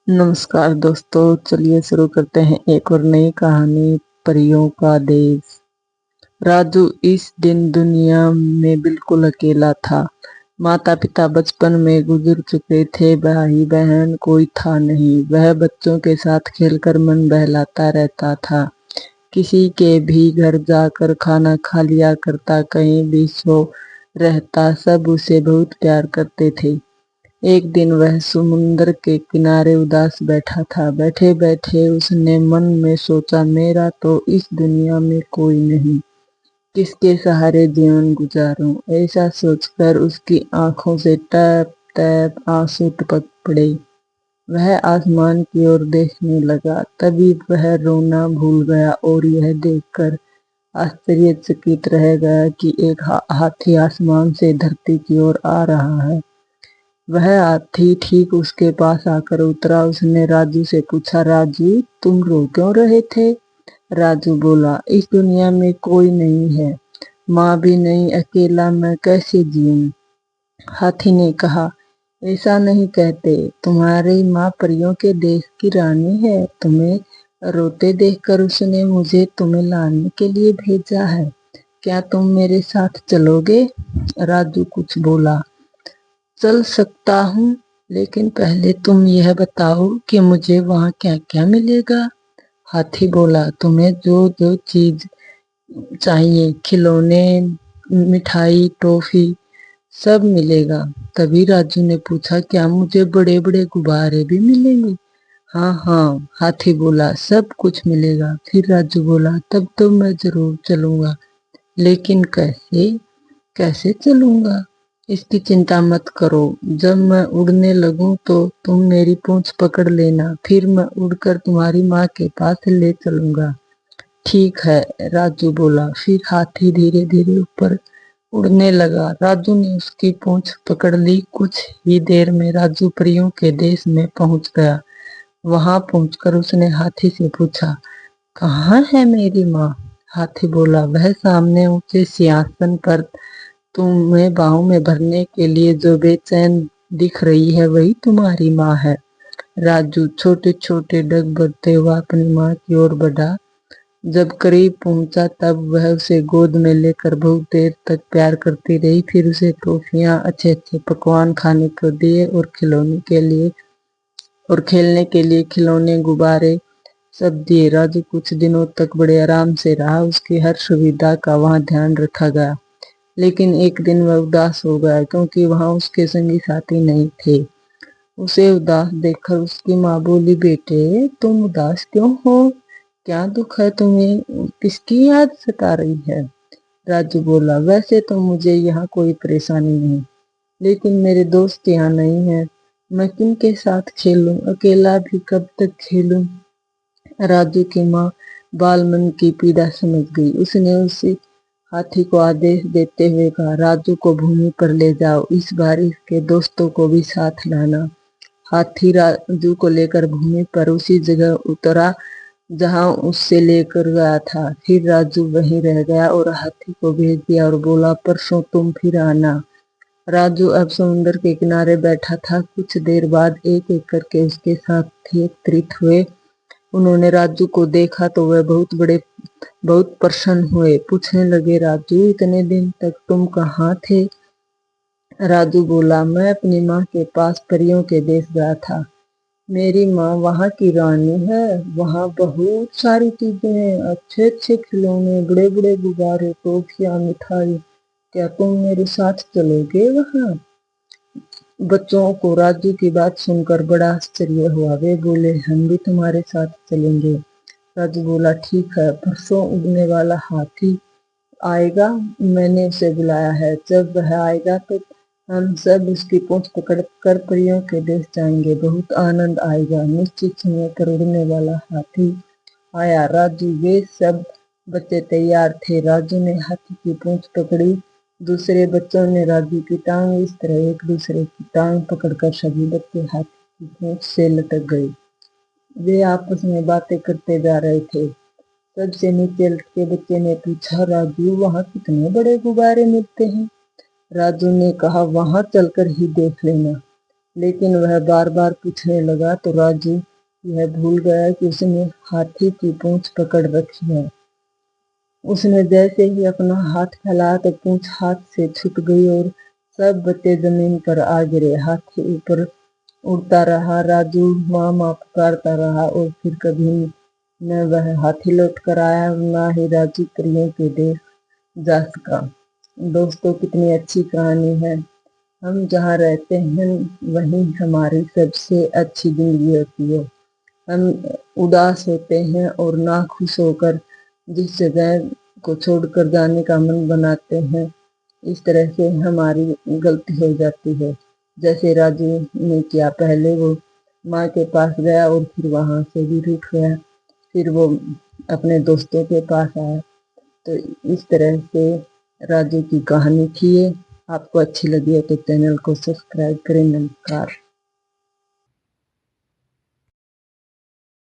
नमस्कार दोस्तों, चलिए शुरू करते हैं एक और नई कहानी, परियों का देश। राजू इस दिन दुनिया में बिल्कुल अकेला था। माता पिता बचपन में गुजर चुके थे, भाई बहन कोई था नहीं। वह बच्चों के साथ खेलकर मन बहलाता रहता था। किसी के भी घर जाकर खाना खा लिया करता, कहीं भी सो रहता। सब उसे बहुत प्यार करते थे। एक दिन वह समुंदर के किनारे उदास बैठा था। बैठे बैठे उसने मन में सोचा, मेरा तो इस दुनिया में कोई नहीं, किसके सहारे जीवन गुजारूं। ऐसा सोचकर उसकी आंखों से टप टप आंसू टपक पड़े। वह आसमान की ओर देखने लगा। तभी वह रोना भूल गया और यह देखकर आश्चर्यचकित रह गया कि एक हाथी आसमान से धरती की ओर आ रहा है। वह हाथी ठीक उसके पास आकर उतरा। उसने राजू से पूछा, राजू तुम रो क्यों रहे थे? राजू बोला, इस दुनिया में कोई नहीं है, माँ भी नहीं, अकेला मैं कैसे जीऊं? हाथी ने कहा, ऐसा नहीं कहते, तुम्हारी माँ परियों के देश की रानी है। तुम्हें रोते देखकर उसने मुझे तुम्हें लाने के लिए भेजा है। क्या तुम मेरे साथ चलोगे? राजू कुछ बोला, चल सकता हूँ, लेकिन पहले तुम यह बताओ कि मुझे वहाँ क्या क्या मिलेगा। हाथी बोला, तुम्हें जो जो चीज चाहिए, खिलौने, मिठाई, टॉफी, सब मिलेगा। तभी राजू ने पूछा, क्या मुझे बड़े बड़े गुब्बारे भी मिलेंगे? हाँ हाँ, हाथी बोला, सब कुछ मिलेगा। फिर राजू बोला, तब तो मैं जरूर चलूंगा, लेकिन कैसे? कैसे चलूंगा? इसकी चिंता मत करो। जब मैं उड़ने लगूं तो तुम मेरी पूंछ पकड़ लेना, फिर मैं उड़कर तुम्हारी माँ के पास ले चलूंगा। ठीक है, राजू बोला। फिर हाथी धीरे धीरे ऊपर उड़ने लगा। राजू ने उसकी पूंछ पकड़ ली। कुछ ही देर में राजू परियों के देश में पहुंच गया। वहां पहुंचकर उसने हाथी से पूछा, कहाँ है मेरी माँ? हाथी बोला, वह सामने ऊंचे सिंहासन पर तुम्हें बाहों में भरने के लिए जो बेचैन दिख रही है, वही तुम्हारी माँ है। राजू छोटे छोटे डग भरते हुआ अपनी माँ की ओर बढ़ा। जब करीब पहुंचा तब वह उसे गोद में लेकर बहुत देर तक प्यार करती रही। फिर उसे टॉफियां, अच्छे अच्छे पकवान खाने को दिए और खिलौने के लिए और खेलने के लिए खिलौने, गुब्बारे सब दिए। राजू कुछ दिनों तक बड़े आराम से रहा। उसकी हर सुविधा का वहां ध्यान रखा गया। लेकिन एक दिन वह उदास हो गया, क्योंकि वहां उसके संगी साथी नहीं थे। उसे उदास देखकर उसकी माँ बोली, बेटे तुम उदास क्यों हो? क्या दुख है तुम्हें? किसकी याद सता रही है? राजू बोला, वैसे तो मुझे यहाँ कोई परेशानी नहीं, लेकिन मेरे दोस्त यहाँ नहीं है। मैं किनके साथ खेलूं? अकेला भी कब तक खेलूं? राजू की माँ बालमन की पीड़ा समझ गई। उसने उसे हाथी को आदेश देते हुए कहा, राजू को भूमि पर ले जाओ, इस बार इसके दोस्तों को भी साथ लाना। हाथी राजू को लेकर भूमि पर उसी जगह उतरा जहां उससे लेकर गया था। फिर राजू वहीं रह गया और हाथी को भेज दिया और बोला, परसों तुम फिर आना। राजू अब समुद्र के किनारे बैठा था। कुछ देर बाद एक एक करके उसके साथी एकत्रित हुए। उन्होंने राजू को देखा तो वह बहुत प्रसन्न हुए। पूछने लगे, राजू इतने दिन तक तुम कहाँ थे? राजू बोला, मैं अपनी माँ के पास परियों के देश गया था। मेरी माँ वहाँ की रानी है। वहाँ बहुत सारी चीजें हैं, अच्छे अच्छे खिलौने, बड़े बड़े गुब्बारे, टॉफियाँ, मिठाई। क्या तुम मेरे साथ चलोगे वहाँ? बच्चों को राजू की बात सुनकर बड़ा आश्चर्य हुआ। वे बोले, हम भी तुम्हारे साथ चलेंगे। राजू बोला, ठीक है, परसों उड़ने वाला हाथी आएगा, मैंने उसे बुलाया है। जब वह आएगा तो हम सब उसकी पूंछ पकड़ कर परियों के देश जाएंगे। बहुत आनंद आएगा। निश्चित समय पर उड़ने वाला हाथी आया। राजू वे सब बच्चे तैयार थे। राजू ने हाथी की पूंछ पकड़ी। दूसरे बच्चों ने राजू की टांग। इस तरह एक दूसरे की टांग पकड़कर सभी बच्चे हाथी की पूंछ से लटक गए। वे आपस में बातें करते जा रहे थे। सबसे नीचे के बच्चे ने पूछा, राजू वहाँ कितने बड़े गुब्बारे मिलते हैं? राजू ने कहा, वहां चलकर ही देख लेना। लेकिन वह बार बार पूछने लगा तो राजू यह भूल गया कि उसने हाथी की पूंछ पकड़ रखी है। उसने जैसे ही अपना हाथ फैलाया तो पूंछ हाथ से छूट गई और सब बच्चे जमीन पर आ गिरे। हाथी ऊपर उड़ता रहा, राजू माँ माँ पुकारता रहा और फिर कभी न वह हाथी लौट कर आया, न ही राजू परियों के देश जा सका। दोस्तों, कितनी अच्छी कहानी है। हम जहाँ रहते हैं वहीं हमारी सबसे अच्छी जिंदगी होती है। हम उदास होते हैं और ना खुश होकर जिस जगह को छोड़कर जाने का मन बनाते हैं, इस तरह से हमारी गलती हो जाती है। जैसे राजू ने किया, पहले वो माँ के पास गया और फिर वहां से भी रूठ गया, फिर वो अपने दोस्तों के पास आया। तो इस तरह से राजू की कहानी थी ये। आपको अच्छी लगी है तो चैनल को सब्सक्राइब करें। नमस्कार।